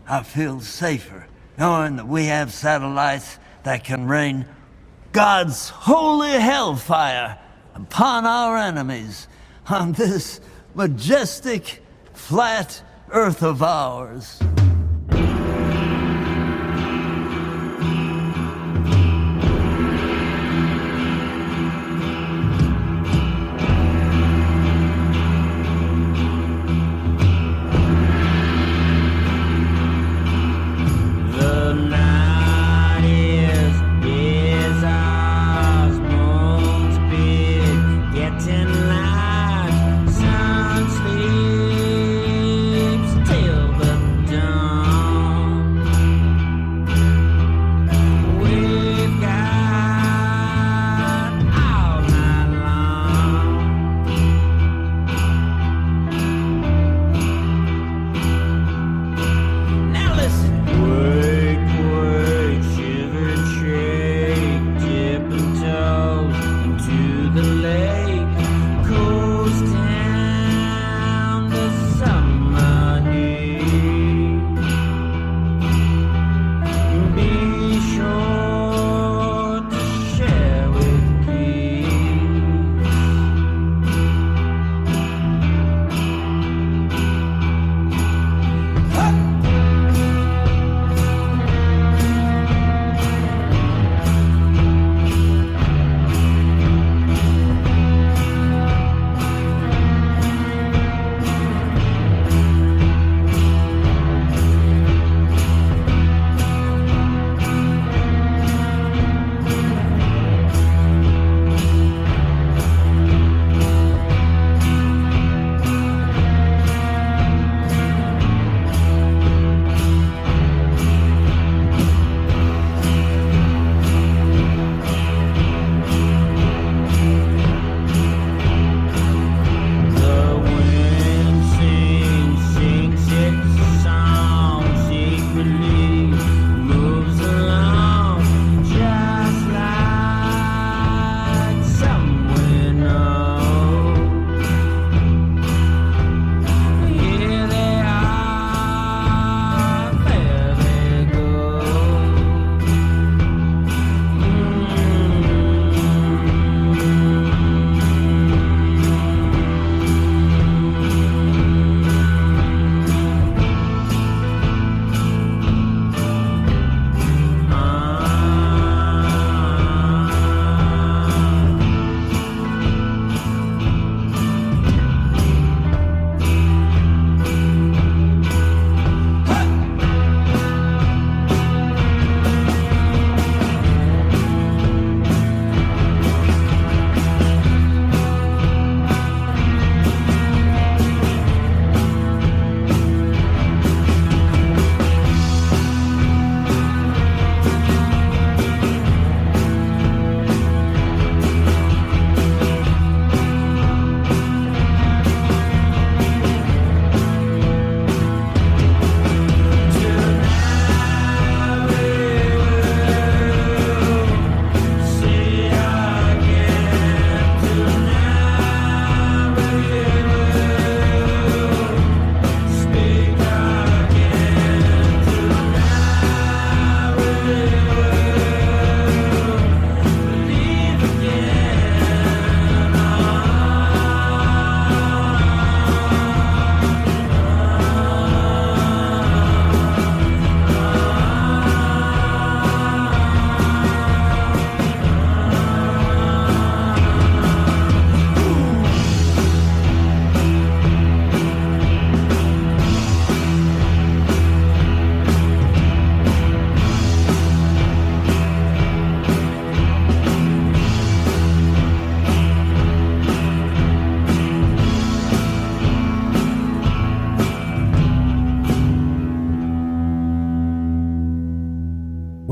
I feel safer knowing that we have satellites that can rain God's holy hellfire upon our enemies on this majestic, flat earth of ours.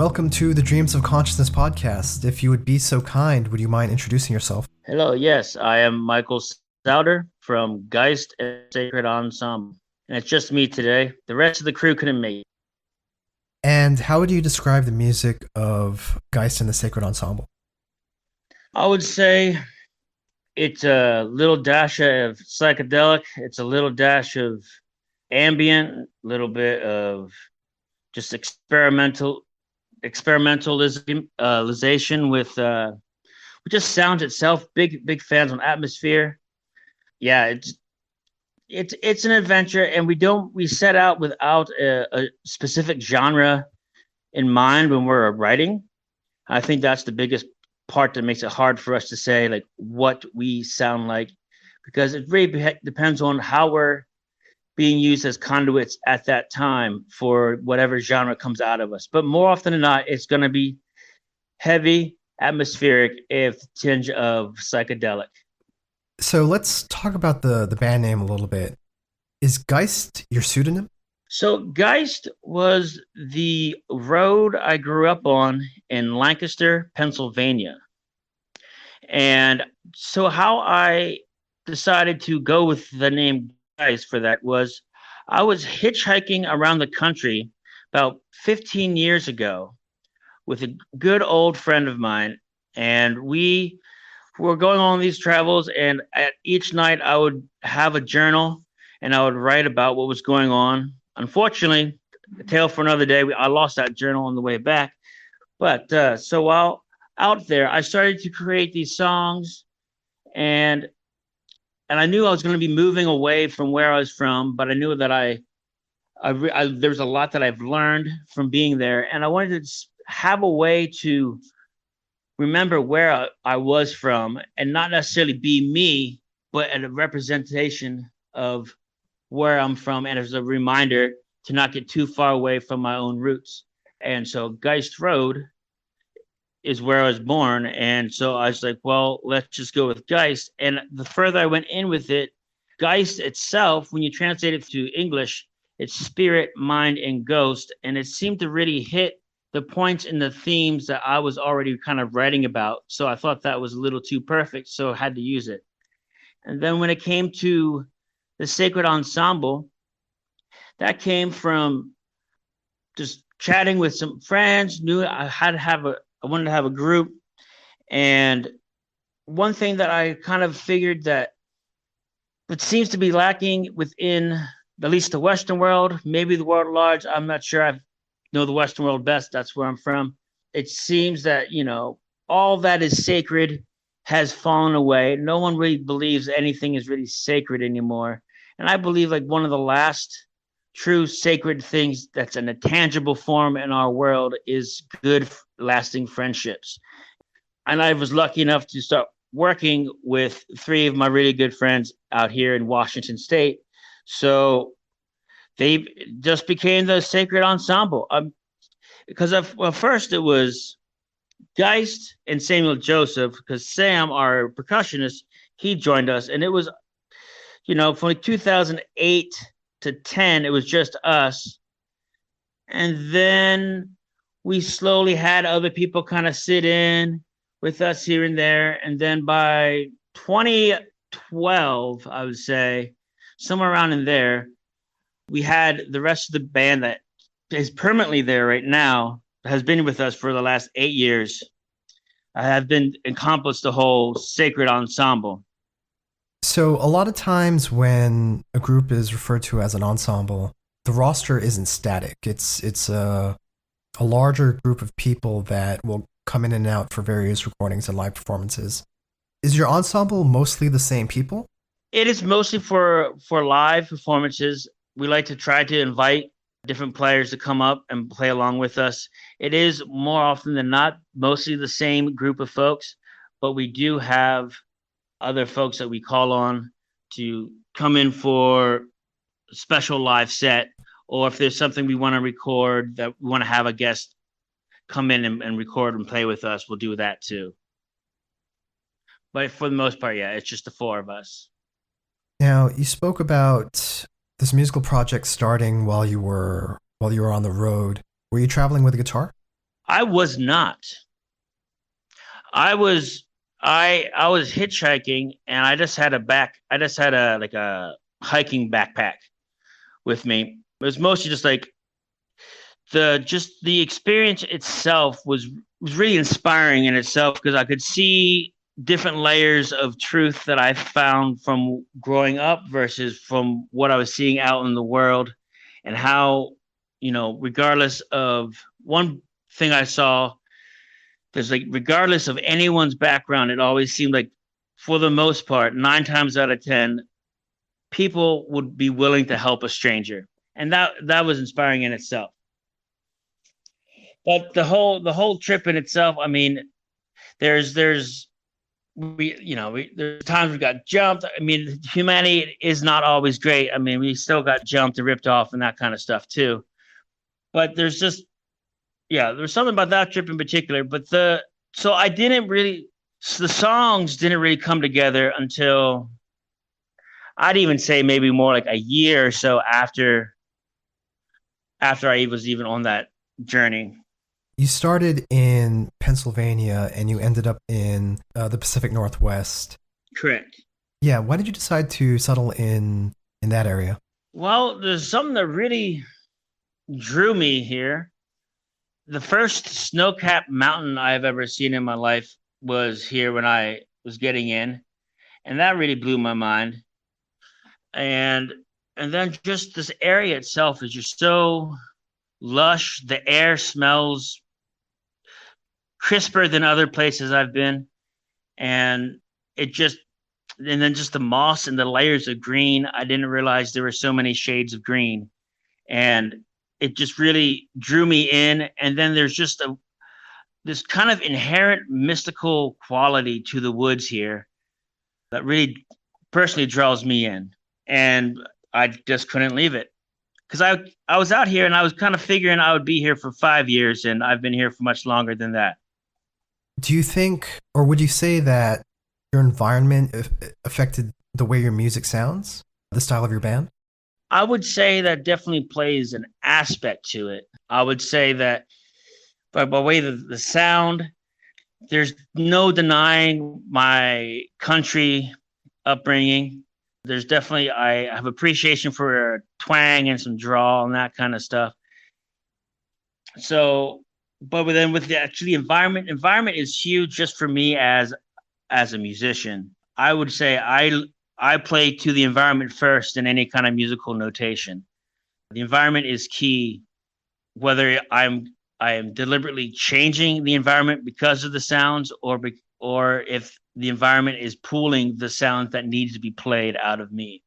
Welcome to the Dreams of Consciousness podcast. If you would be so kind, would you mind introducing yourself? Hello, yes, I am Michael Sauder from Geist The Sacred Ensemble. And it's just me today. The rest of the crew couldn't make it. And how would you describe the music of Geist and the Sacred Ensemble? I would say it's a little dash of psychedelic. It's a little dash of ambient, a little bit of just experimentalization with just sounds itself. Big fans on atmosphere. Yeah, it's an adventure, and we set out without a specific genre in mind when we're writing. I think that's the biggest part that makes it hard for us to say like what we sound like, because it really depends on how we're being used as conduits at that time for whatever genre comes out of us. But more often than not, it's going to be heavy, atmospheric, with a tinge of psychedelic. So let's talk about the band name a little bit. Is Geist your pseudonym? So Geist was the road I grew up on in Lancaster, Pennsylvania. And so how I decided to go with the name Geist for that was I was hitchhiking around the country about 15 years ago with a good old friend of mine. And we were going on these travels, and at each night I would have a journal and I would write about what was going on. Unfortunately, a tale for another day, I lost that journal on the way back. But so while out there, I started to create these songs, and I knew I was going to be moving away from where I was from, but I knew that there's a lot that I've learned from being there, and I wanted to have a way to remember where I was from, and not necessarily be me, but a representation of where I'm from, and as a reminder to not get too far away from my own roots. And so Geist Road is where I was born. And so I was like, well, let's just go with Geist. And the further I went in with it, Geist itself, when you translate it to English, it's spirit, mind, and ghost. And it seemed to really hit the points and the themes that I was already kind of writing about. So I thought that was a little too perfect, so I had to use it. And then when it came to the Sacred Ensemble, that came from just chatting with some friends, knew I wanted to have a group. And one thing that I kind of figured that it seems to be lacking within at least the Western world, maybe the world at large, I'm not sure, I know the Western world best, that's where I'm from. It seems that, all that is sacred has fallen away. No one really believes anything is really sacred anymore. And I believe like one of the last true sacred things that's in a tangible form in our world is good, lasting friendships. And I was lucky enough to start working with 3 of my really good friends out here in Washington State. So they just became the Sacred Ensemble. Because first it was Geist and Samuel Joseph, because Sam, our percussionist, he joined us, and it was, from like 2008 to 10, it was just us. And then we slowly had other people kind of sit in with us here and there. And then by 2012, I would say, somewhere around in there, we had the rest of the band that is permanently there right now, has been with us for the last 8 years. I have been encompassed the whole Sacred Ensemble. So a lot of times when a group is referred to as an ensemble, the roster isn't static. It's a larger group of people that will come in and out for various recordings and live performances. Is your ensemble mostly the same people? It is mostly for live performances. We like to try to invite different players to come up and play along with us. It is more often than not mostly the same group of folks, but we do have other folks that we call on to come in for a special live set, or if there's something we want to record that we want to have a guest come in and record and play with us, we'll do that too. But for the most part, yeah, it's just the 4 of us. Now, you spoke about this musical project starting while you were on the road. Were you traveling with a guitar? I was not. I was hitchhiking, and I just had a hiking backpack with me. It was mostly just like the experience itself was really inspiring in itself, because I could see different layers of truth that I found from growing up versus from what I was seeing out in the world, and how, regardless of one thing I saw, there's like, regardless of anyone's background, it always seemed like, for the most part, 9 times out of 10, people would be willing to help a stranger. And that was inspiring in itself. But the whole trip in itself, I mean, there's times we got jumped. I mean, humanity is not always great. I mean, we still got jumped and ripped off and that kind of stuff too. But there's something about that trip in particular. But the songs didn't really come together until, I'd even say, maybe more like a year or so after I was even on that journey. You started in Pennsylvania and you ended up in the Pacific Northwest. Correct. Yeah. Why did you decide to settle in that area? Well, there's something that really drew me here. The first snow-capped mountain I've ever seen in my life was here when I was getting in, and that really blew my mind. And then just this area itself is just so lush. The air smells crisper than other places I've been. And then just the moss and the layers of green. I didn't realize there were so many shades of green, and it just really drew me in. And then there's just this kind of inherent mystical quality to the woods here that really personally draws me in. And I just couldn't leave it, because I was out here and I was kind of figuring I would be here for 5 years, and I've been here for much longer than that. Do you think, or would you say that your environment affected the way your music sounds, the style of your band? I would say that definitely plays an aspect to it. I would say that by way of the sound, there's no denying my country upbringing. There's definitely, I have appreciation for twang and some drawl and that kind of stuff. So, but then with the actually environment is huge just for me as a musician. I would say I play to the environment first in any kind of musical notation. The environment is key, whether I am deliberately changing the environment because of the sounds, or if the environment is pulling the sounds that needs to be played out of me.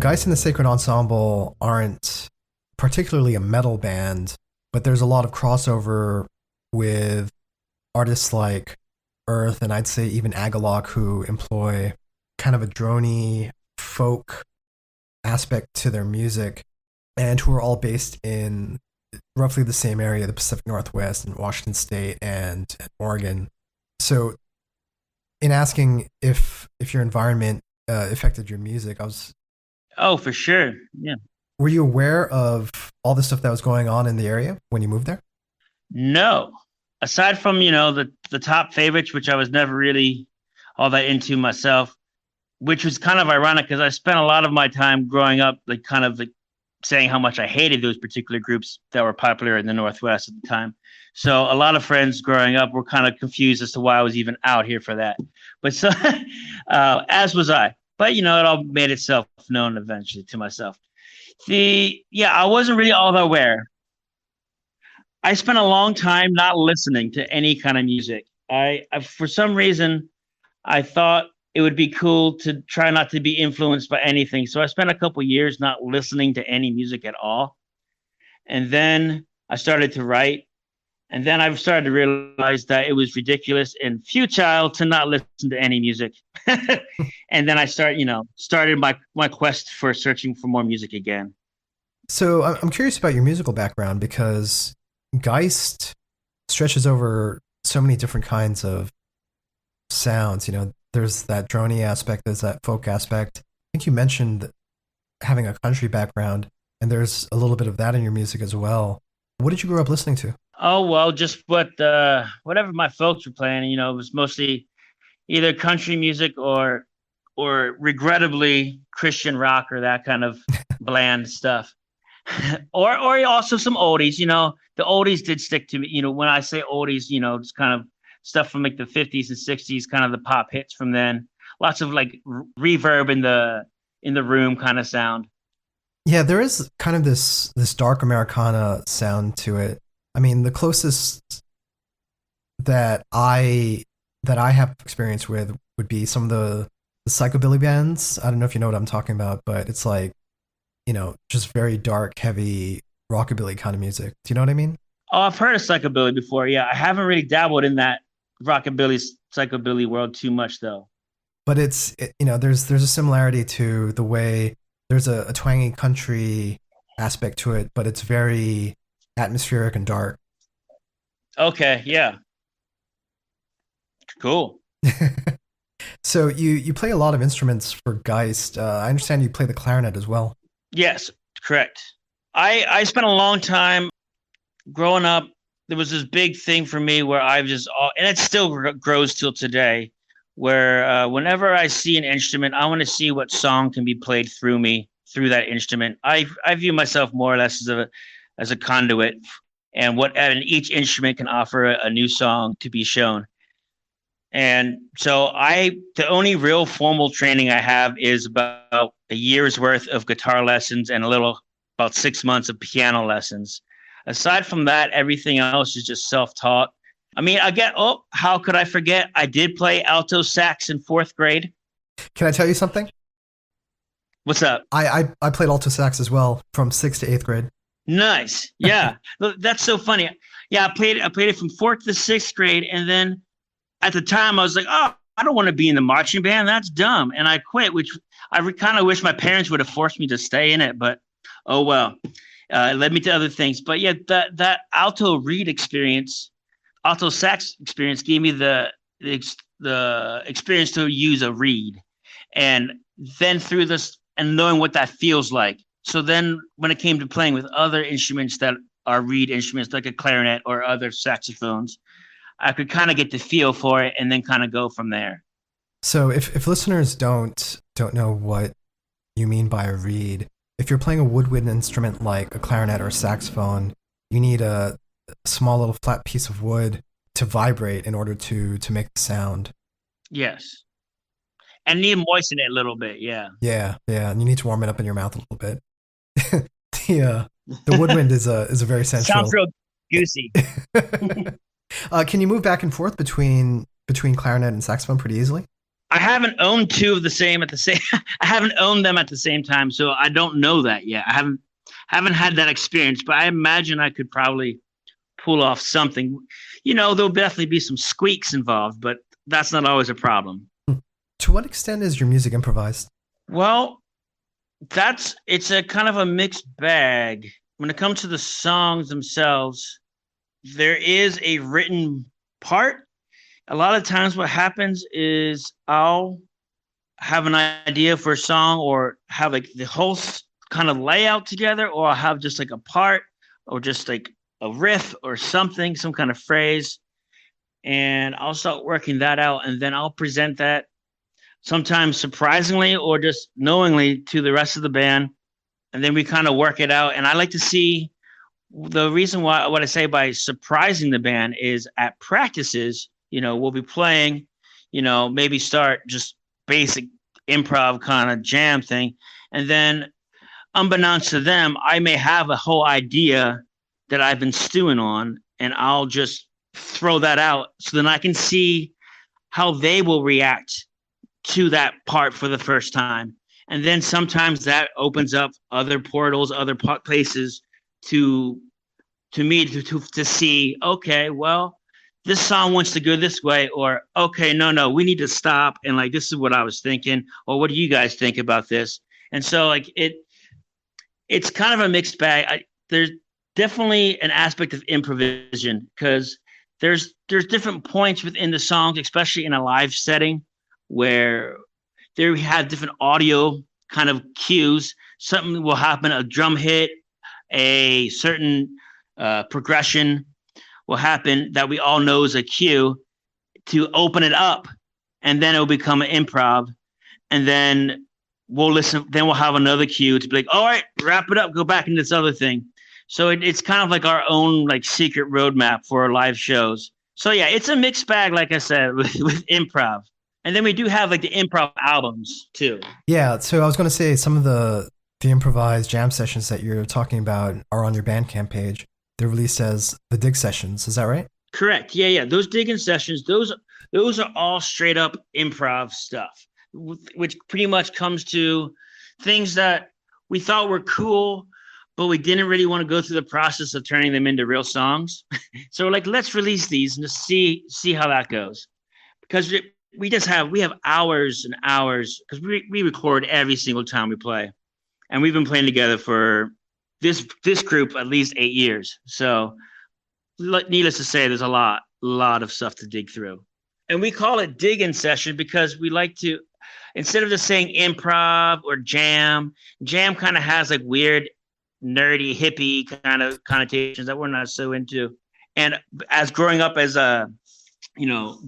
Geist and the Sacred Ensemble aren't particularly a metal band, but there's a lot of crossover with artists like Earth and I'd say even Agalok, who employ kind of a droney folk aspect to their music, and who are all based in roughly the same area, the Pacific Northwest and Washington State and Oregon. So in asking if your environment affected your music, I was... Oh, for sure. Yeah. Were you aware of all the stuff that was going on in the area when you moved there? No. Aside from, the top favorites, which I was never really all that into myself, which was kind of ironic because I spent a lot of my time growing up saying how much I hated those particular groups that were popular in the Northwest at the time. So a lot of friends growing up were kind of confused as to why I was even out here for that. But so, as was I. But, it all made itself known eventually to myself. I wasn't really all that aware. I spent a long time not listening to any kind of music. I for some reason, I thought it would be cool to try not to be influenced by anything. So I spent a couple years not listening to any music at all. And then I started to write. And then I started to realize that it was ridiculous and futile to not listen to any music. And then I started my quest for searching for more music again. So I'm curious about your musical background, because Geist stretches over so many different kinds of sounds. There's that droney aspect, there's that folk aspect. I think you mentioned having a country background, and there's a little bit of that in your music as well. What did you grow up listening to? Oh, well, just whatever my folks were playing, it was mostly either country music or regrettably Christian rock or that kind of bland stuff. or also some oldies. The oldies did stick to me. When I say oldies, it's kind of stuff from like the 50s and 60s, kind of the pop hits from then. Lots of like reverb in the room kind of sound. Yeah, there is kind of this dark Americana sound to it. I mean, the closest that I have experience with would be some of the psychobilly bands. I don't know if you know what I'm talking about, but it's like, just very dark, heavy rockabilly kind of music. Do you know what I mean? Oh, I've heard of psychobilly before. Yeah, I haven't really dabbled in that rockabilly, psychobilly world too much though. But there's a similarity to the way there's a twangy country aspect to it, but it's very atmospheric and dark. Okay, yeah. Cool. So you play a lot of instruments for Geist. I understand you play the clarinet as well. Yes, correct. I spent a long time growing up. There was this big thing for me where and it still grows till today, where whenever I see an instrument, I want to see what song can be played through me, through that instrument. I view myself more or less as a conduit, and each instrument can offer a new song to be shown. And so the only real formal training I have is about a year's worth of guitar lessons and about 6 months of piano lessons. Aside from that, everything else is just self-taught. I mean, how could I forget? I did play alto sax in 4th grade. Can I tell you something? What's up? I played alto sax as well from 6th to 8th grade. Nice. Yeah. That's so funny. Yeah, I played it from 4th to 6th grade, and then at the time I was like, oh, I don't want to be in the marching band. That's dumb. And I quit, which I kind of wish my parents would have forced me to stay in it, but oh well. It led me to other things. But yeah, that alto sax experience gave me the experience to use a reed. And then through this and knowing what that feels like. So then when it came to playing with other instruments that are reed instruments, like a clarinet or other saxophones, I could kind of get the feel for it and then kind of go from there. So if listeners don't know what you mean by a reed, if you're playing a woodwind instrument like a clarinet or a saxophone, you need a small little flat piece of wood to vibrate in order to make the sound. Yes. And need to moisten it a little bit, yeah. Yeah, and you need to warm it up in your mouth a little bit. The woodwind is a very sensual. Sounds real juicy. Can you move back and forth between clarinet and saxophone pretty easily? I haven't owned two of the same at the same. I haven't owned them at the same time, so I don't know that yet. I haven't had that experience, but I imagine I could probably pull off something. There'll definitely be some squeaks involved, but that's not always a problem. To what extent is your music improvised? Well, it's a kind of a mixed bag. When it comes to the songs themselves, there is a written part. A lot of times what happens is I'll have an idea for a song or have like the whole kind of layout together, or I'll have just like a part or just like a riff or something, some kind of phrase. And I'll start working that out, and then I'll present that sometimes surprisingly or just knowingly to the rest of the band. And then we kind of work it out. And I like to see the reason why, what I say by surprising the band is at practices, we'll be playing, maybe start just basic improv kind of jam thing. And then unbeknownst to them, I may have a whole idea that I've been stewing on, and I'll just throw that out so then I can see how they will react to that part for the first time. And then sometimes that opens up other portals, other places to me to see, okay, well, this song wants to go this way, or okay, no, we need to stop, and like this is what I was thinking, or what do you guys think about this? And so like it's kind of a mixed bag. There's definitely an aspect of improvisation because there's different points within the songs, especially in a live setting, where there we have different audio kind of cues. Something will happen, a drum hit, a certain progression will happen that we all know is a cue to open it up, and then it will become an improv, and then we'll listen. Then we'll have another cue to be like, all right, wrap it up, go back into this other thing. So it's kind of like our own like secret roadmap for our live shows. So yeah, it's a mixed bag, like I said, with improv. And then we do have like the improv albums too. Yeah, so I was going to say some of the improvised jam sessions that you're talking about are on your Bandcamp page. They're released as the dig sessions. Is that right? Correct. Yeah. Those digging sessions, those are all straight up improv stuff, which pretty much comes to things that we thought were cool, but we didn't really want to go through the process of turning them into real songs. So we're like, let's release these and just see how that goes. Because we have hours and hours, because we record every single time we play. And we've been playing together for this group at least 8 years. So needless to say, there's a lot of stuff to dig through. And we call it digging session because we like to, instead of just saying improv or jam kind of has like weird, nerdy, hippie kind of connotations that we're not so into. And as growing up as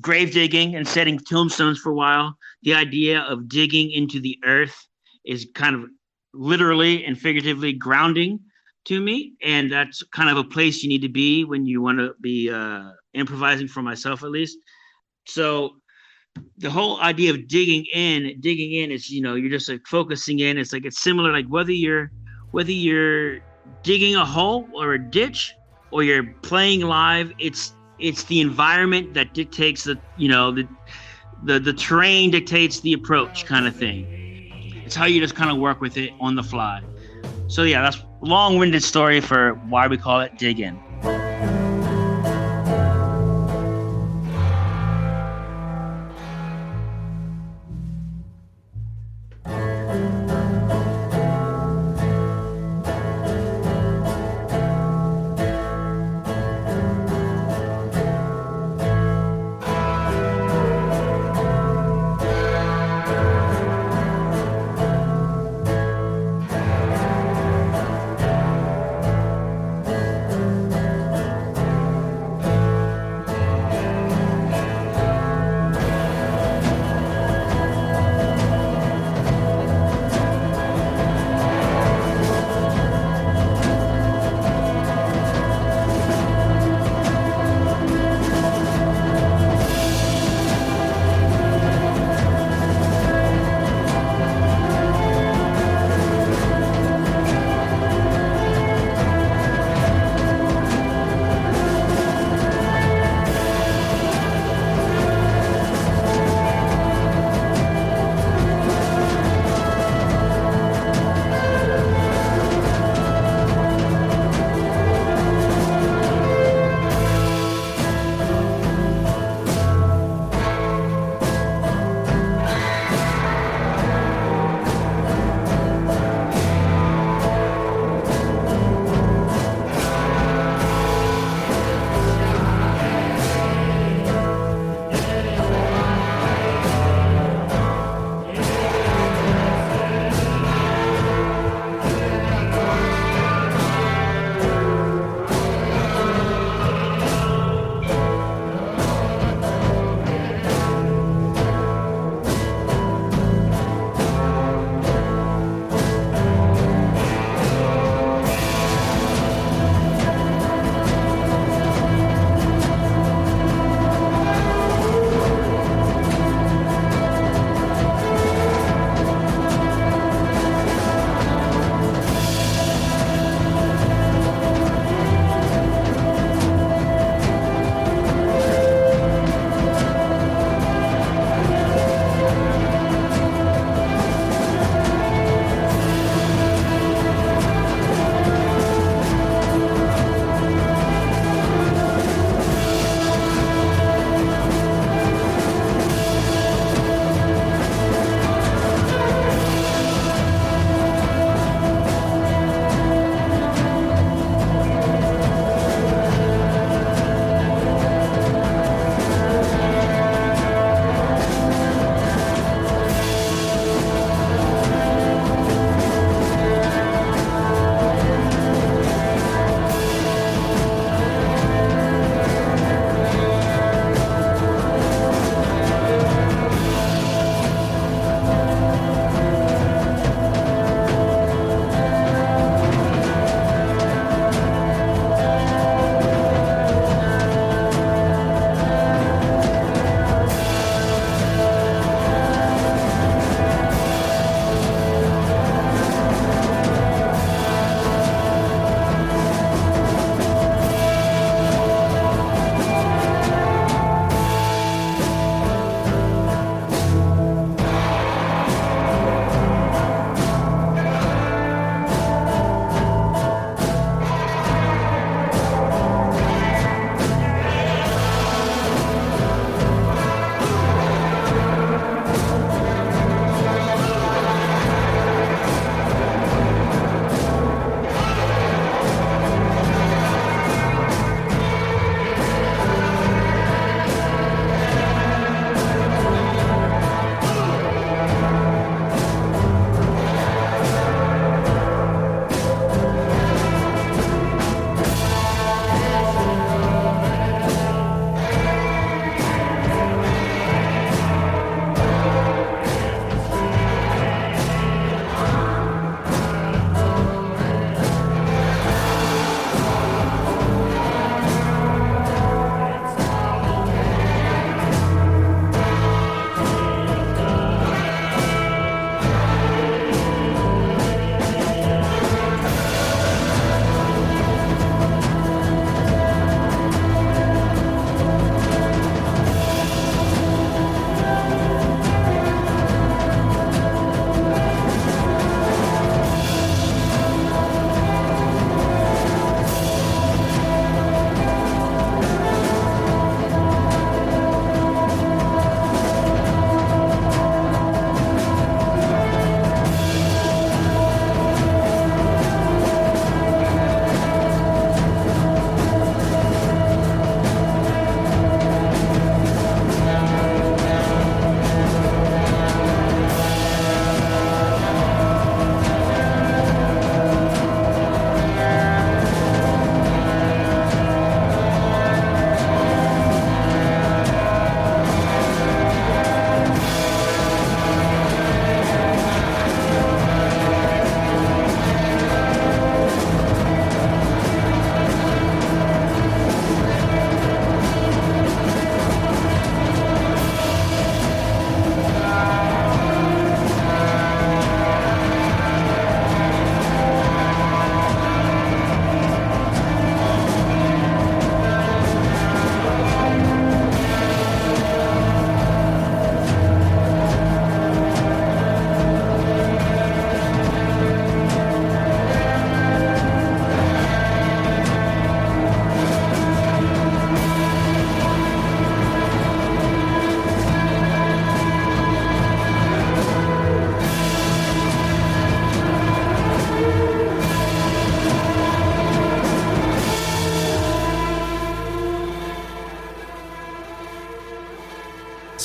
grave digging and setting tombstones for a while, the idea of digging into the earth is kind of literally and figuratively grounding to me, and that's kind of a place you need to be when you want to be improvising, for myself at least. So the whole idea of digging in is, you're just like focusing in. It's like it's similar, like whether you're digging a hole or a ditch or you're playing live, it's the environment that dictates the terrain dictates the approach kind of thing. It's how you just kind of work with it on the fly. So yeah, that's a long-winded story for why we call it dig in.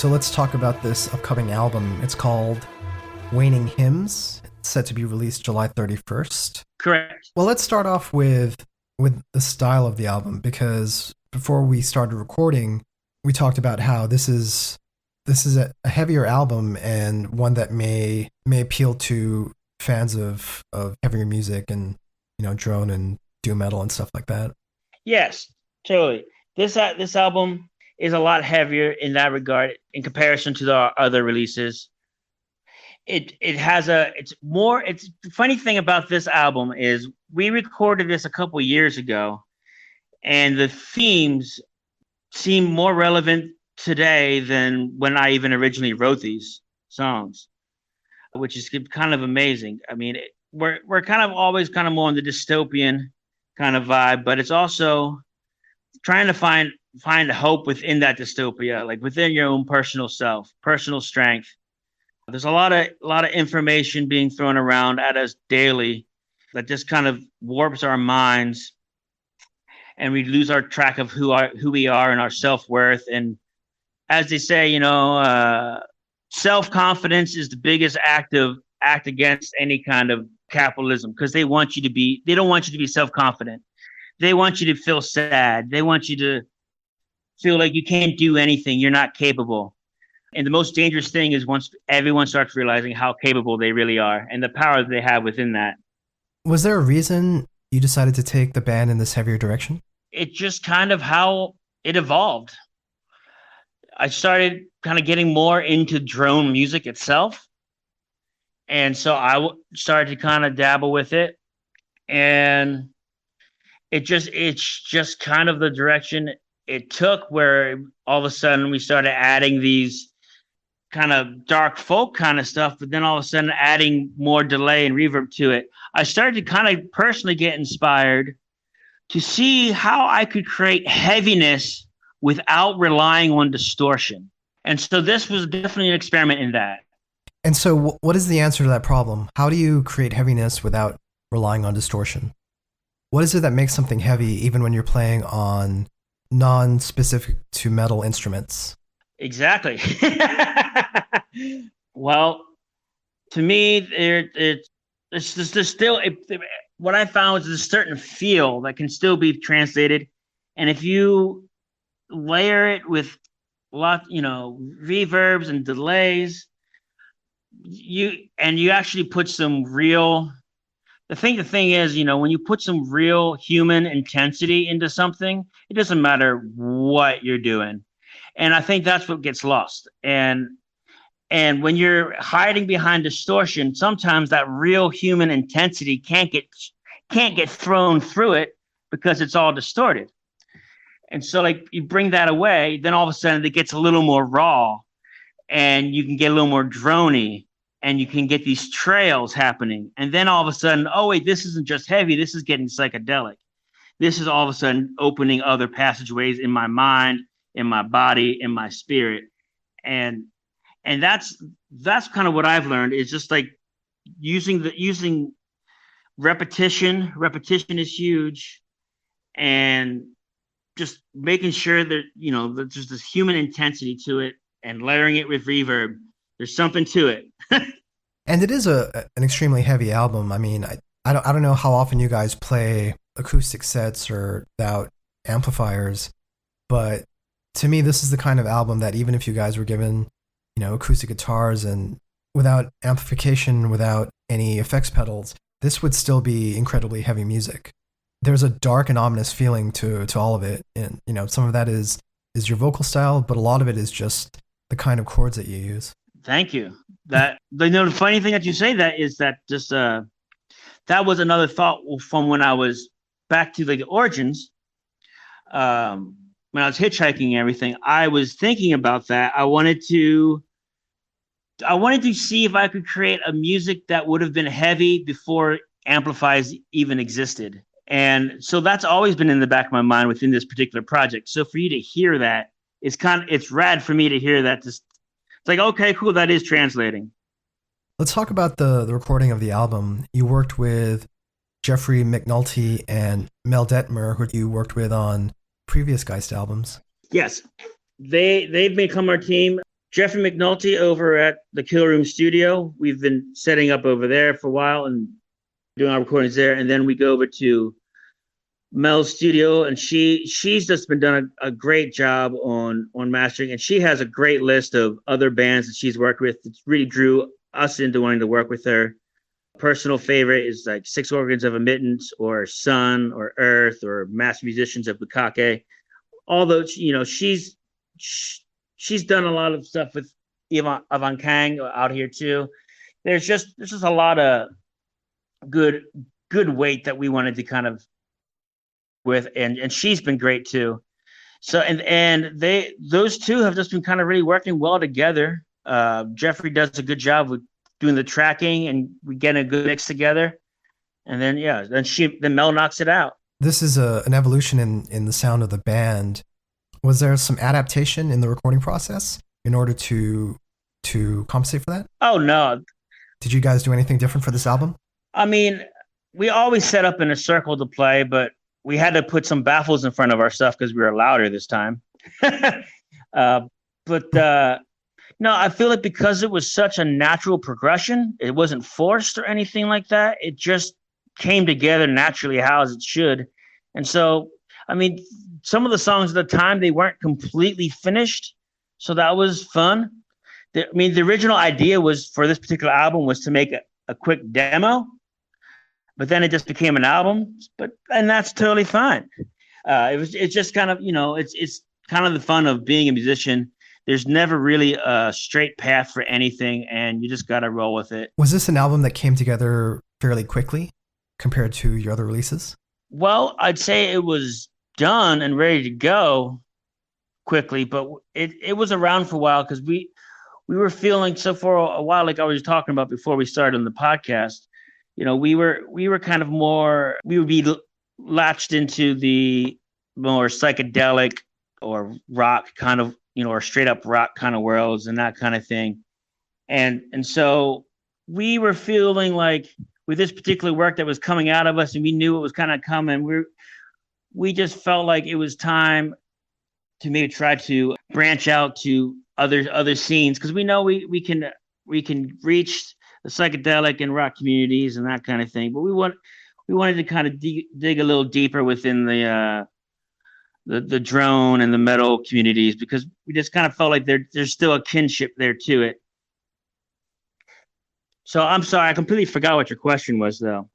So let's talk about this upcoming album. It's called Waning Hymns. It's set to be released July 31st. Correct. Well, let's start off with the style of the album, because before we started recording, we talked about how this is a heavier album and one that may appeal to fans of heavier music and, you know, drone and doom metal and stuff like that. Yes, totally. This album is a lot heavier in that regard in comparison to the other releases. It's the funny thing about this album is we recorded this a couple years ago, and the themes seem more relevant today than when I even originally wrote these songs, which is kind of amazing. I mean, we're kind of always kind of more on the dystopian kind of vibe, but it's also trying to find hope within that dystopia, like within your own personal self, personal strength. There's a lot of information being thrown around at us daily that just kind of warps our minds, and we lose our track of who we are and our self-worth. And as they say, you know, self-confidence is the biggest act against any kind of capitalism, because they don't want you to be self-confident. They want you to feel sad. They want you to feel like you can't do anything. You're not capable. And the most dangerous thing is once everyone starts realizing how capable they really are and the power that they have within that. Was there a reason you decided to take the band in this heavier direction? It's just kind of how it evolved. I started kind of getting more into drone music itself. And so I started to kind of dabble with it. And it's just kind of the direction it took, where all of a sudden we started adding these kind of dark folk kind of stuff, but then all of a sudden adding more delay and reverb to it. I started to kind of personally get inspired to see how I could create heaviness without relying on distortion. And so this was definitely an experiment in that. And so what is the answer to that problem? How do you create heaviness without relying on distortion? What is it that makes something heavy even when you're playing on non-specific to metal instruments? Exactly. Well, to me, what I found is a certain feel that can still be translated. And if you layer it with reverbs and delays, you actually put some real, the thing is, you know, when you put some real human intensity into something, it doesn't matter what you're doing. And I think that's what gets lost. And when you're hiding behind distortion, sometimes that real human intensity can't get thrown through it because it's all distorted. And so like you bring that away, then all of a sudden it gets a little more raw, and you can get a little more droney, and you can get these trails happening. And then all of a sudden, oh wait, this isn't just heavy, this is getting psychedelic. This is all of a sudden opening other passageways in my mind, in my body, in my spirit. And that's kind of what I've learned, is just like using repetition. Repetition is huge, and just making sure that, you know, that there's this human intensity to it, and layering it with reverb. There's something to it. And it is an extremely heavy album. I mean, I don't know how often you guys play acoustic sets or without amplifiers, but to me, this is the kind of album that even if you guys were given, you know, acoustic guitars and without amplification, without any effects pedals, this would still be incredibly heavy music. There's a dark and ominous feeling to all of it. And, you know, some of that is your vocal style, but a lot of it is just the kind of chords that you use. Thank you. The funny thing that you say that is that just that was another thought from when I was back to the origins. When I was hitchhiking and everything, I was thinking about that. I wanted to see if I could create a music that would have been heavy before amplifiers even existed. And so that's always been in the back of my mind within this particular project. So for you to hear that, it's rad for me to hear that. It's like, okay, cool, that is translating. Let's talk about the recording of the album. You worked with Jeffrey McNulty and Mel Detmer, who you worked with on previous Geist albums. Yes, they've become our team. Jeffrey McNulty over at the Kill Room Studio. We've been setting up over there for a while and doing our recordings there. And then we go over to Mel's studio, and she's just been done a great job on mastering. And she has a great list of other bands that she's worked with. It really drew us into wanting to work with her. Personal favorite is like Six Organs of Admittance or Sun or Earth or Master Musicians of Bukake. All those, she's done a lot of stuff with Ivan Kang out here too. There's just a lot of good weight that we wanted to kind of with, and she's been great too. So and those two have just been kind of really working well together. Jeffrey does a good job with doing the tracking, and we get a good mix together. And then then Mel knocks it out. This is an evolution in the sound of the band. Was there some adaptation in the recording process in order to compensate for that? Oh no. Did you guys do anything different for this album? I mean, we always set up in a circle to play, but we had to put some baffles in front of our stuff because we were louder this time. No, I feel like because it was such a natural progression, it wasn't forced or anything like that. It just came together naturally as it should. And so, I mean, some of the songs at the time, they weren't completely finished. So that was fun. The original idea was for this particular album was to make a quick demo, but then it just became an album. And that's totally fine. It's just kind of, it's kind of the fun of being a musician. There's never really a straight path for anything, and you just got to roll with it. Was this an album that came together fairly quickly compared to your other releases? Well, I'd say it was done and ready to go quickly, but it was around for a while because we were feeling, so for a while, like I was talking about before we started on the podcast, we were kind of more, we would be latched into the more psychedelic or rock kind of, or straight up rock kind of worlds and that kind of thing. And so we were feeling like with this particular work that was coming out of us and we knew it was kind of coming, we just felt like it was time to maybe try to branch out to other scenes, because we know we can reach the psychedelic and rock communities and that kind of thing. But we wanted to kind of dig a little deeper within the drone and the metal communities, because we just kind of felt like there's still a kinship there to it. So I'm sorry, I completely forgot what your question was, though.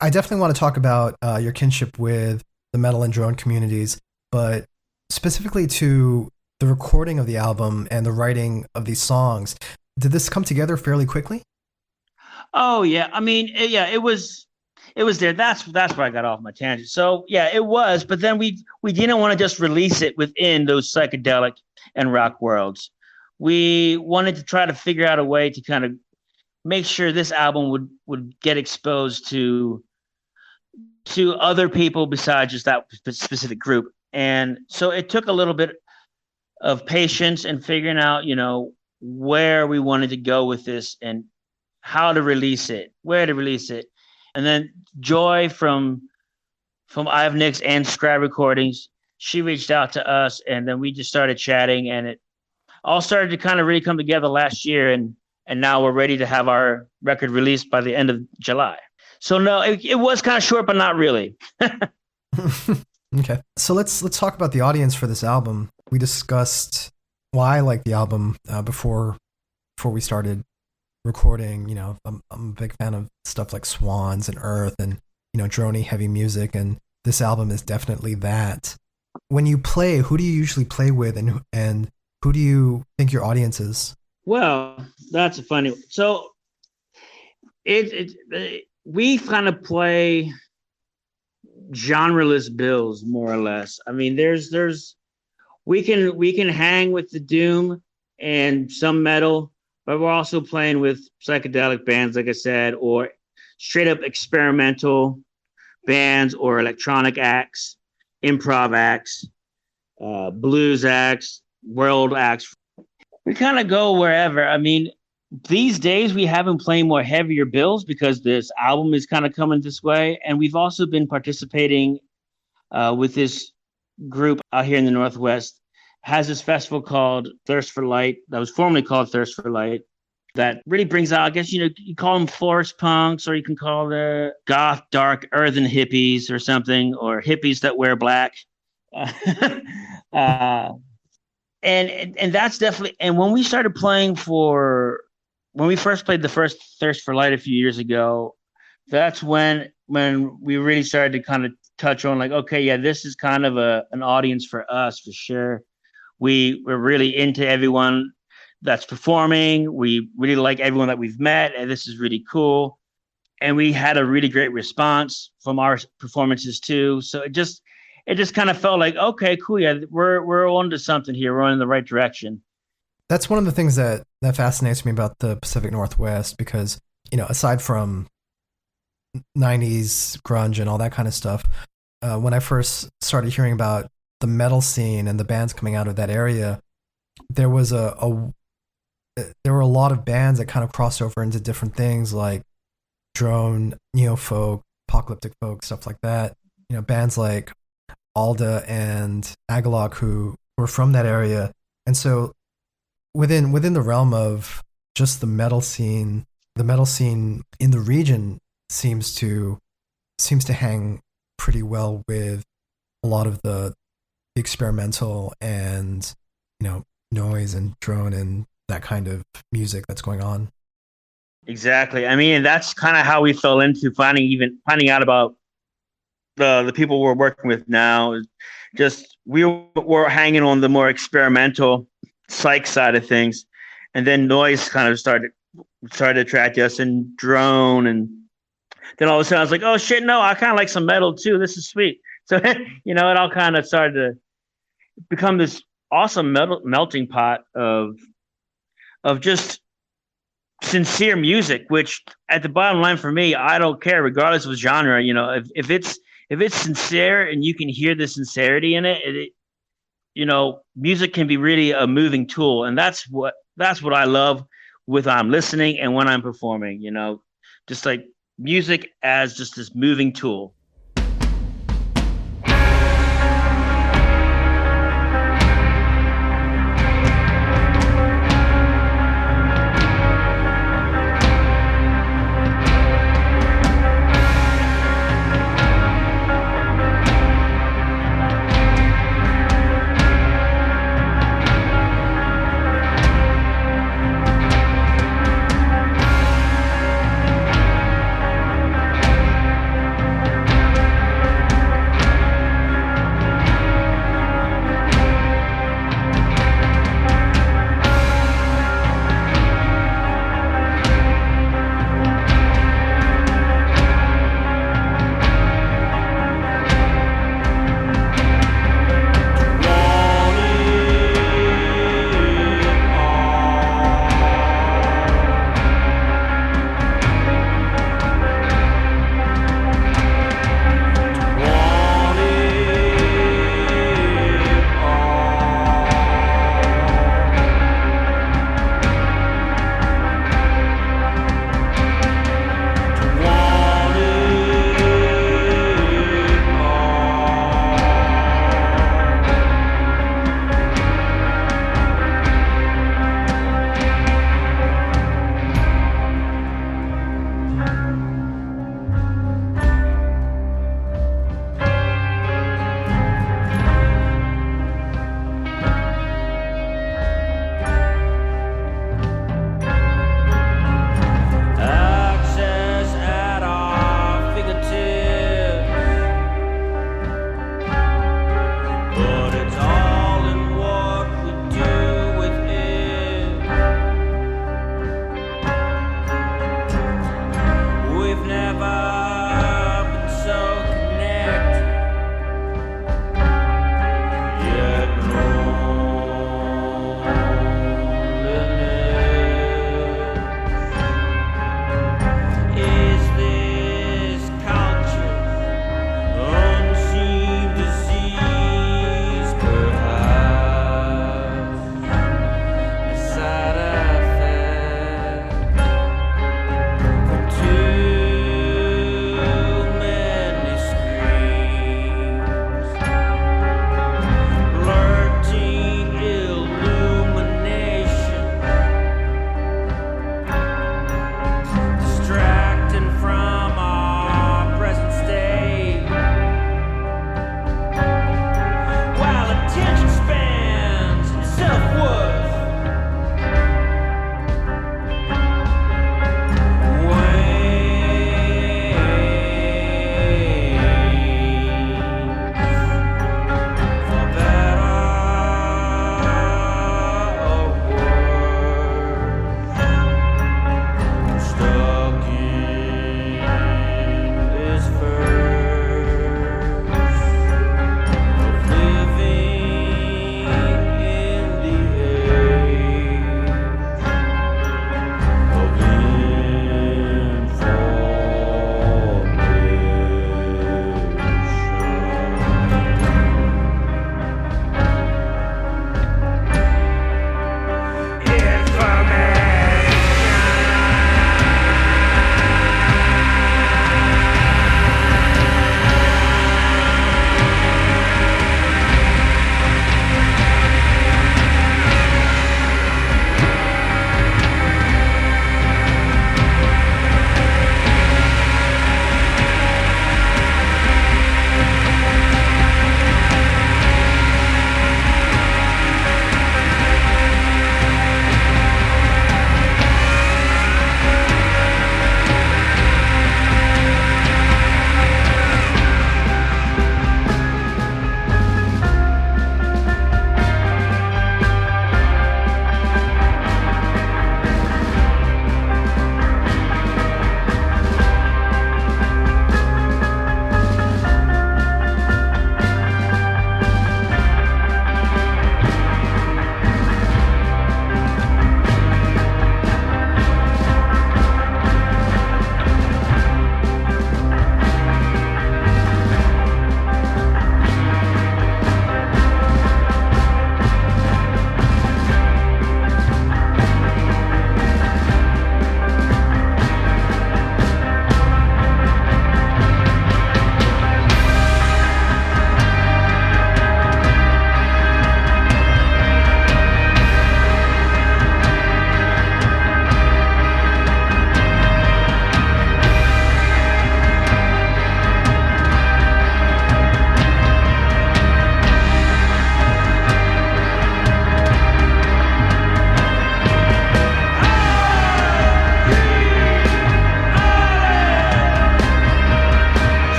I definitely want to talk about your kinship with the metal and drone communities, but specifically to the recording of the album and the writing of these songs. Did this come together fairly quickly? Oh yeah, I mean, yeah, it was there. That's where I got off my tangent. So yeah, it was, but then we didn't want to just release it within those psychedelic and rock worlds. We wanted to try to figure out a way to kind of make sure this album would get exposed to other people besides just that specific group. And so it took a little bit of patience and figuring out, where we wanted to go with this and how to release it, where to release it. And then Joy from Ivnix and Scribe Recordings, she reached out to us, and then we just started chatting, and it all started to kind of really come together last year, and now we're ready to have our record released by the end of July. So no, it was kind of short, but not really. Okay, so let's talk about the audience for this album. We discussed why I like the album before we started recording. I'm a big fan of stuff like Swans and Earth and droney heavy music, and this album is definitely that. When you play, who do you usually play with, and who do you think your audience is? Well, that's a funny one. So we kind of play genreless bills, more or less. I mean, we can hang with the doom and some metal, but we're also playing with psychedelic bands, like I said, or straight up experimental bands or electronic acts, improv acts, blues acts, world acts. We kind of go wherever. I mean, these days we have been playing more heavier bills because this album is kind of coming this way. And we've also been participating with this group out here in the Northwest has this festival called Thirst for Light, that was formerly called Thirst for Light, that really brings out, I guess, you call them forest punks, or you can call the goth, dark, earthen hippies or something, or hippies that wear black. uh, and that's definitely, and when we started playing when we first played the first Thirst for Light a few years ago, that's when we really started to kind of touch on, like, okay, yeah, this is kind of an audience for us for sure. We're really into everyone that's performing. We really like everyone that we've met, and this is really cool. And we had a really great response from our performances too. So it just kind of felt like, okay, cool, yeah, we're on to something here. We're in the right direction. That's one of the things that fascinates me about the Pacific Northwest, because, aside from 90s grunge and all that kind of stuff, when I first started hearing about the metal scene and the bands coming out of that area, there was there were a lot of bands that kind of crossed over into different things, like drone, neo-folk, apocalyptic folk, stuff like that. Bands like Alda and Agalok, who were from that area. And so within the realm of just the metal scene in the region seems to hang pretty well with a lot of the experimental and noise and drone and that kind of music that's going on. Exactly. I mean, that's kind of how we fell into finding out about the people we're working with now. Just we were hanging on the more experimental psych side of things, and then noise kind of started to attract us, and drone, and then all of a sudden I was like, oh shit, no, I kind of like some metal too. This is sweet. So it all kind of started to become this awesome melting pot of just sincere music, which at the bottom line for me, I don't care, regardless of genre. If it's sincere and you can hear the sincerity in it, music can be really a moving tool. And that's what I love with I'm listening and when I'm performing, just like music as just this moving tool.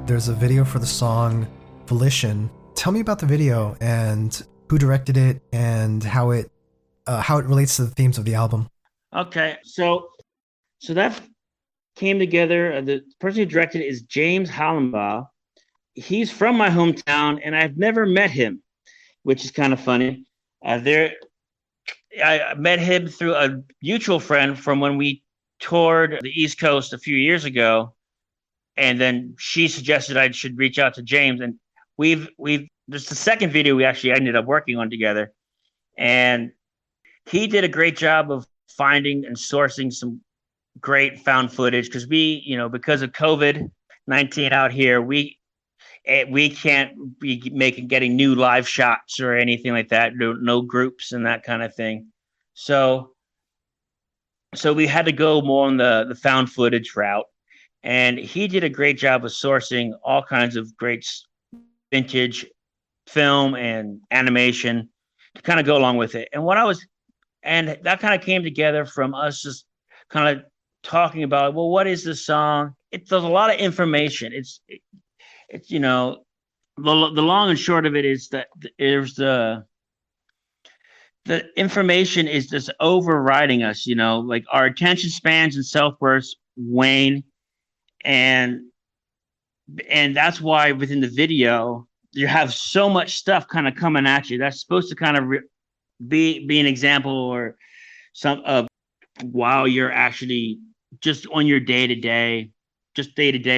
there's a video for the song Volition. Tell me about the video and who directed it and how it relates to the themes of the album. Okay, so that came together. The person who directed it is James Hallenbaugh. He's from my hometown, and I've never met him, which is kind of funny. I met him through a mutual friend from when we toured the East Coast a few years ago, and then she suggested I should reach out to James, and we've this is the second video we actually ended up working on together, and he did a great job of finding and sourcing some great found footage because because of COVID-19 out here, we can't be getting new live shots or anything like that. No groups and that kind of thing. So we had to go more on the found footage route. And he did a great job of sourcing all kinds of great vintage film and animation to kind of go along with it. And that kind of came together from us just kind of talking about, well, what is this song? There's a lot of information. It's the long and short of it is that there's the information is just overriding us, like our attention spans and self-worth wane. And that's why within the video, you have so much stuff kind of coming at you. That's supposed to kind of be an example or some of while you're actually just on your day-to-day,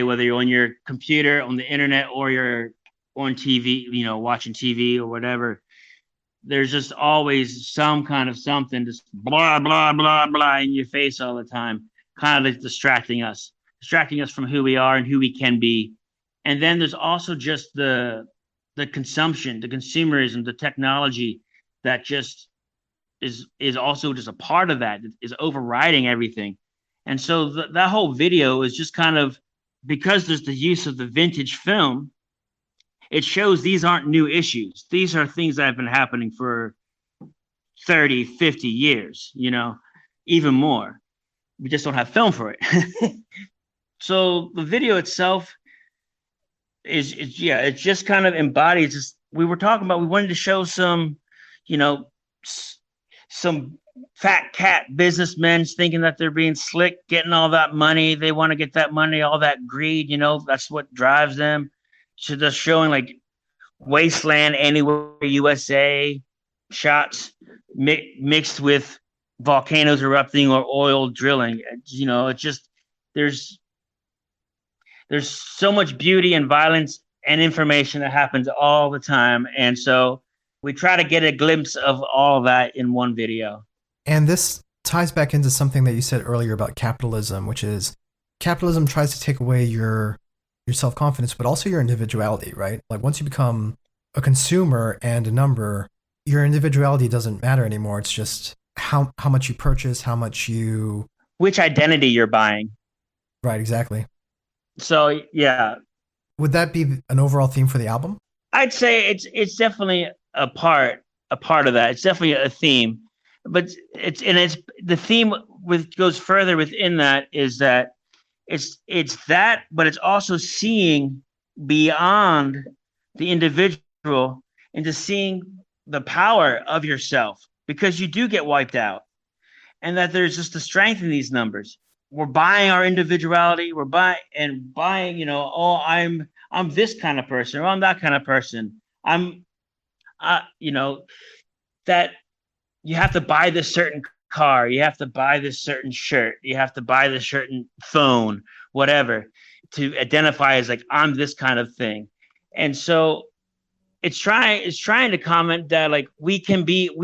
whether you're on your computer, on the internet, or you're on TV, watching TV or whatever. There's just always some kind of something just blah, blah, blah, blah in your face all the time, kind of like distracting us from who we are and who we can be. And then there's also just the consumption, the consumerism, the technology that just is also just a part of that, is overriding everything. And so that whole video is just kind of, because there's the use of the vintage film, it shows these aren't new issues. These are things that have been happening for 30, 50 years, even more. We just don't have film for it. So the video itself is it just kind of embodies this. We wanted to show some, some fat cat businessmen thinking that they're being slick, getting all that money. They want to get that money, all that greed, that's what drives them. So just showing like Wasteland Anywhere USA shots mixed with volcanoes erupting or oil drilling. It's just, there's so much beauty and violence and information that happens all the time. And so we try to get a glimpse of all that in one video. And this ties back into something that you said earlier about capitalism, which is capitalism tries to take away your self-confidence, but also your individuality, right? Like once you become a consumer and a number, your individuality doesn't matter anymore. It's just how much you purchase, which identity you're buying. Right, exactly. So, yeah. Would that be an overall theme for the album? I'd say it's definitely a part of that. It's definitely a theme. But it's the theme goes further within that, is that it's that, but it's also seeing beyond the individual into seeing the power of yourself, because you do get wiped out, and that there's just the strength in these numbers. We're buying our individuality. We're buying, I'm this kind of person, or I'm that kind of person. That you have to buy this certain car, you have to buy this certain shirt, you have to buy this certain phone, whatever, to identify as like, I'm this kind of thing. And so it's trying to comment that like we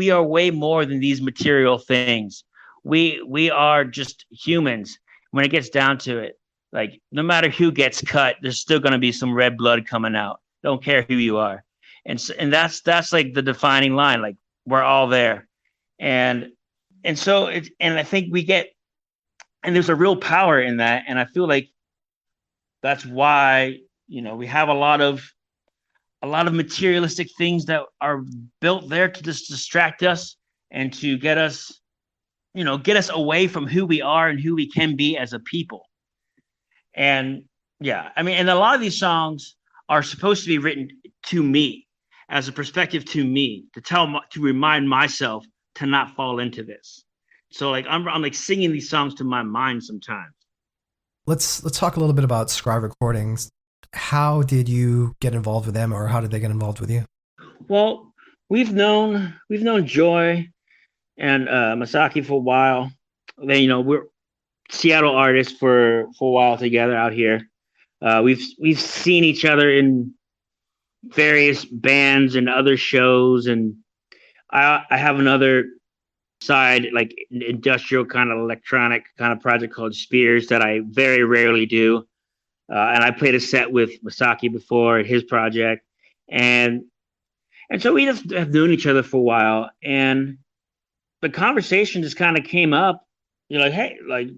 are way more than these material things. We are just humans when it gets down to it. Like no matter who gets cut, there's still going to be some red blood coming out. Don't care who you are. And that's like the defining line. Like we're all there. And so I think and there's a real power in that. And I feel like that's why, we have a lot of materialistic things that are built there to just distract us and to get us away from who we are and who we can be as a people. And Yeah, I mean, and a lot of these songs are supposed to be written to me, as a perspective to me, to remind myself to not fall into this. So like I'm like singing these songs to my mind sometimes. Let's talk a little bit about Scribe Recordings. How did you get involved with them, or how did they get involved with you? Well, we've known Joy and Masaki for a while. Then we're Seattle artists for a while together out here. We've seen each other in various bands and other shows, and I have another side, like industrial kind of electronic kind of project called Spears that I very rarely do. And I played a set with Masaki before his project, and so we just have known each other for a while, and the conversation just kind of came up. You're like, hey, like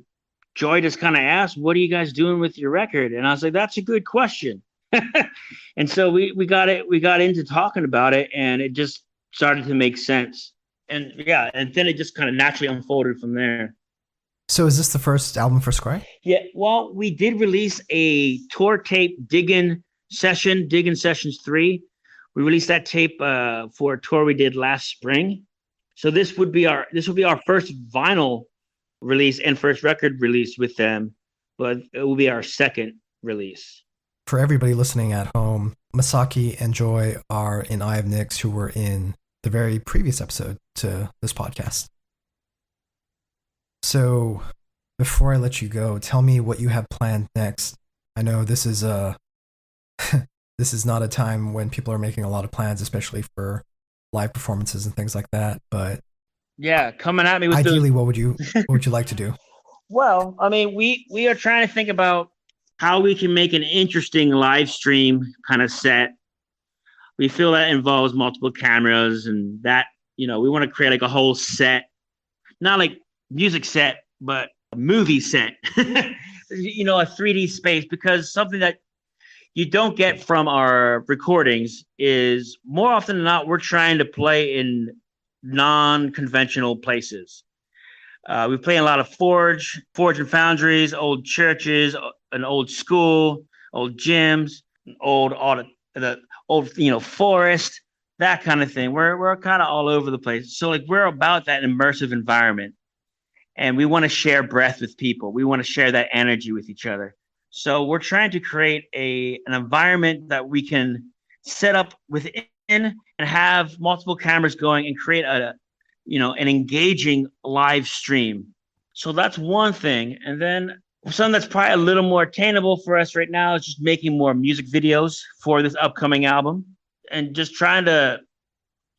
Joy just kind of asked, "What are you guys doing with your record?" And I was like, "That's a good question." And so we got into talking about it, and it just started to make sense. And yeah, and then it just kind of naturally unfolded from there. So is this the first album for Scry? Yeah, well, we did release a tour tape, Diggin' Sessions 3. We released that tape for a tour we did last spring. So this would be our first vinyl release and first record release with them, but it will be our second release. For everybody listening at home, Masaki and Joy are in Eye of Nyx, who were in the very previous episode to this podcast. So before I let you go, tell me what you have planned next. I know this is this is not a time when people are making a lot of plans, especially for live performances and things like that. But yeah, coming at me with ideally, what would you like to do? Well, I mean, we are trying to think about how we can make an interesting live stream kind of set. We feel that involves multiple cameras, and that we want to create like a whole set, not like music set, but a movie set. A 3D space, because something that you don't get from our recordings is more often than not we're trying to play in non-conventional places. We play in a lot of forge and foundries, old churches, an old school, old gyms, old forest, that kind of thing. We're kind of all over the place. So like we're about that immersive environment, and we want to share breath with people. We want to share that energy with each other. So we're trying to create an environment that we can set up within and have multiple cameras going and create an engaging live stream. So that's one thing. And then something that's probably a little more attainable for us right now is just making more music videos for this upcoming album and just trying to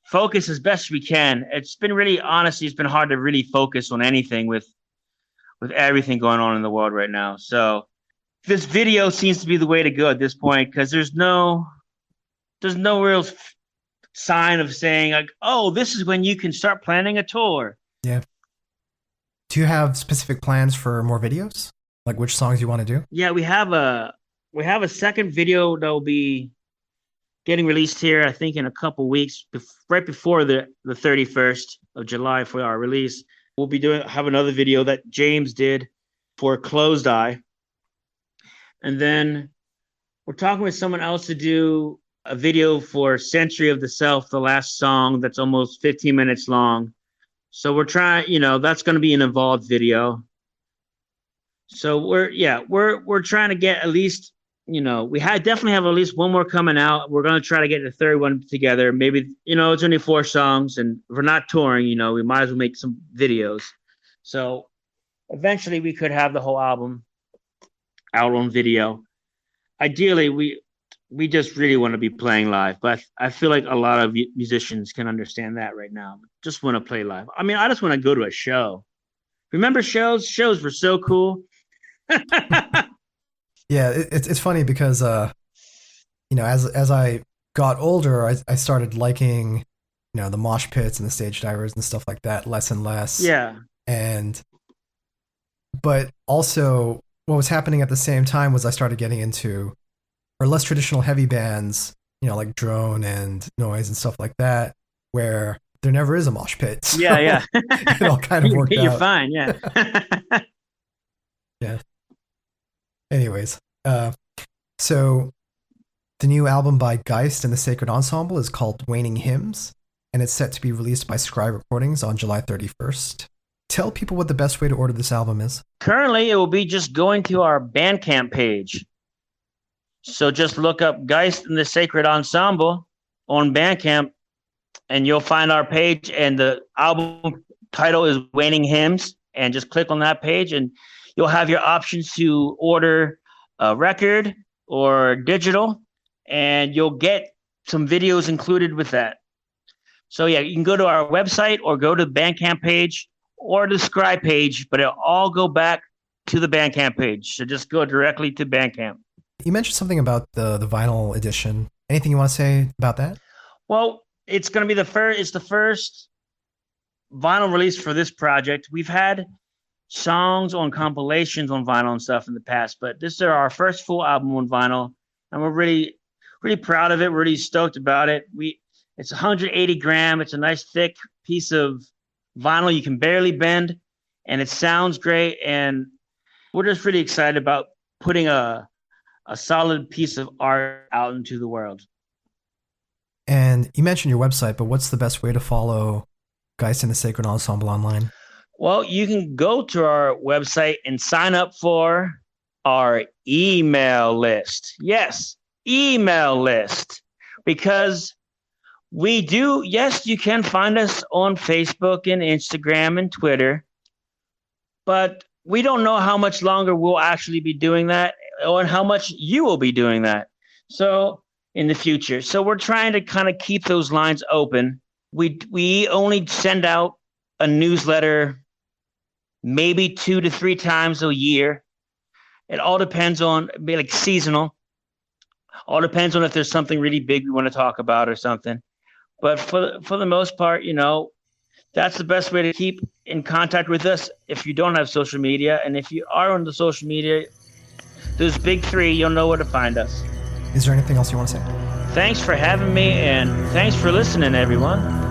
focus as best we can. It's been hard to really focus on anything with everything going on in the world right now. So this video seems to be the way to go at this point, because there's no real sign of saying like, oh, this is when you can start planning a tour. Yeah. Do you have specific plans for more videos? Like which songs you want to do? Yeah, we have a second video that will be getting released here, I think, in a couple weeks, right before the 31st of July for our release. We'll have another video that James did for Closed Eye. And then we're talking with someone else to do a video for Century of the Self, the last song that's almost 15 minutes long. So we're trying, that's going to be an involved video. So we're trying to get at least, we definitely have at least one more coming out. We're going to try to get the third one together. Maybe, it's only 4 songs, and if we're not touring, we might as well make some videos. So eventually we could have the whole album out on video. Ideally, we just really want to be playing live, but I feel like a lot of musicians can understand that right now. Just want to play live. I mean, I just want to go to a show. Remember shows? Shows were so cool. Yeah, it's funny because as I got older, I started liking the mosh pits and the stage divers and stuff like that less and less. Yeah. But also what was happening at the same time was I started getting into less traditional heavy bands, like Drone and Noise and stuff like that, where there never is a mosh pit. So yeah. It all kind of worked out. You're fine, yeah. Yeah. Anyways, So the new album by Geist and the Sacred Ensemble is called Waning Hymns, and it's set to be released by Scribe Recordings on July 31st. Tell people what the best way to order this album is. Currently, it will be just going to our Bandcamp page. So just look up Geist and the Sacred Ensemble on Bandcamp, and you'll find our page, and the album title is Waning Hymns, and just click on that page, and you'll have your options to order a record or digital, and you'll get some videos included with that. So yeah, you can go to our website or go to the Bandcamp page or the Scribe page, but it'll all go back to the Bandcamp page. So just go directly to Bandcamp. You mentioned something about the vinyl edition. Anything you want to say about that? Well, it's going to be the first vinyl release for this project. We've had songs on compilations on vinyl and stuff in the past, but this is our first full album on vinyl, and we're really proud of it. We're really stoked about it. It's 180 gram. It's a nice thick piece of vinyl you can barely bend, and it sounds great, and we're just really excited about putting a solid piece of art out into the world. And you mentioned your website, but what's the best way to follow Geist and the Sacred Ensemble online? Well, you can go to our website and sign up for our email list. Yes, email list. Because yes, you can find us on Facebook and Instagram and Twitter, but we don't know how much longer we'll actually be doing that or how much you will be doing that. So in the future. So we're trying to kind of keep those lines open. We only send out a newsletter maybe 2 to 3 times a year. It all depends on, like, seasonal. All depends on if there's something really big we want to talk about or something. But for the most part, that's the best way to keep in contact with us if you don't have social media. And if you are on the social media, those big 3, you'll know where to find us. Is there anything else you want to say? Thanks for having me, and thanks for listening, everyone.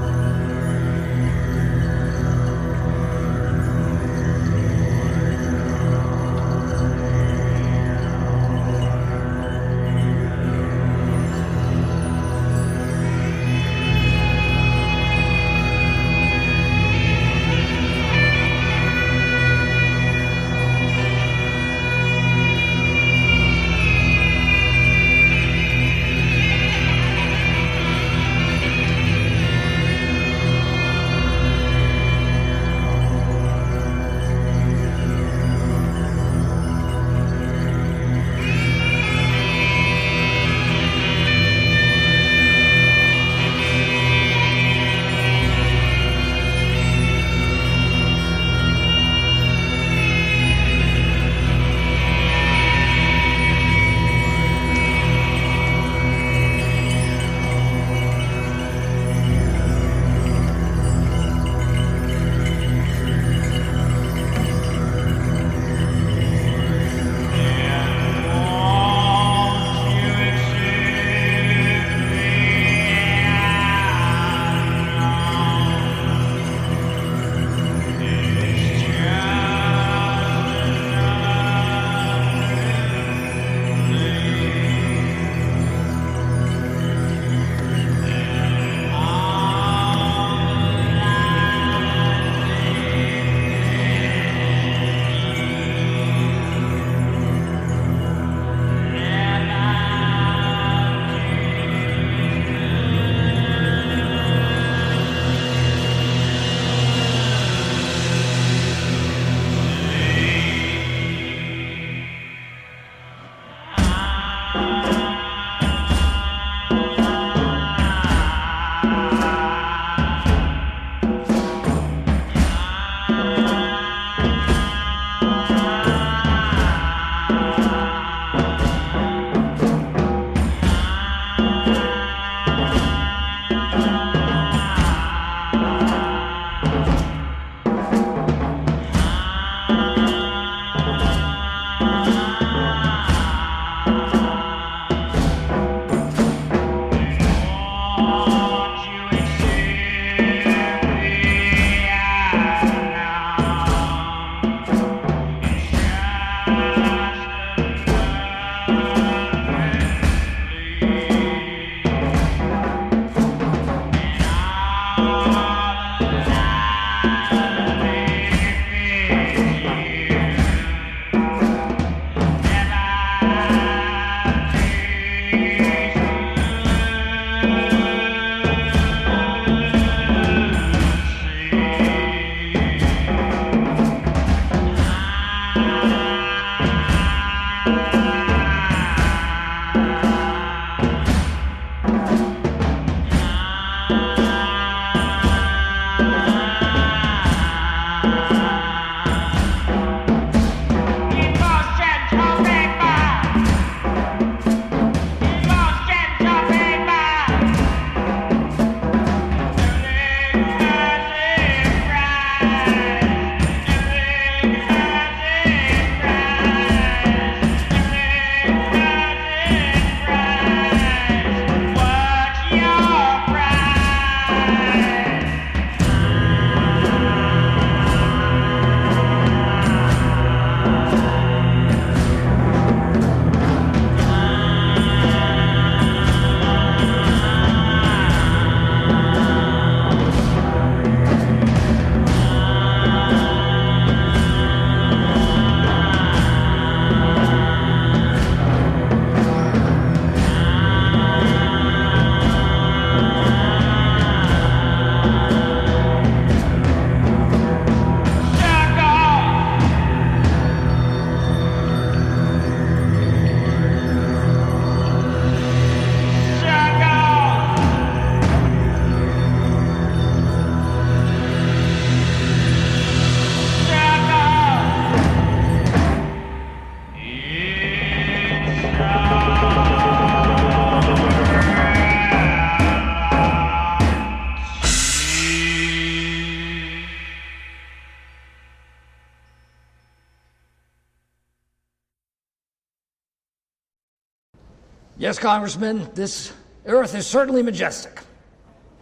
Yes, Congressman, this Earth is certainly majestic.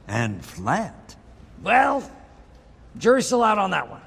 And flat. Well, jury's still out on that one.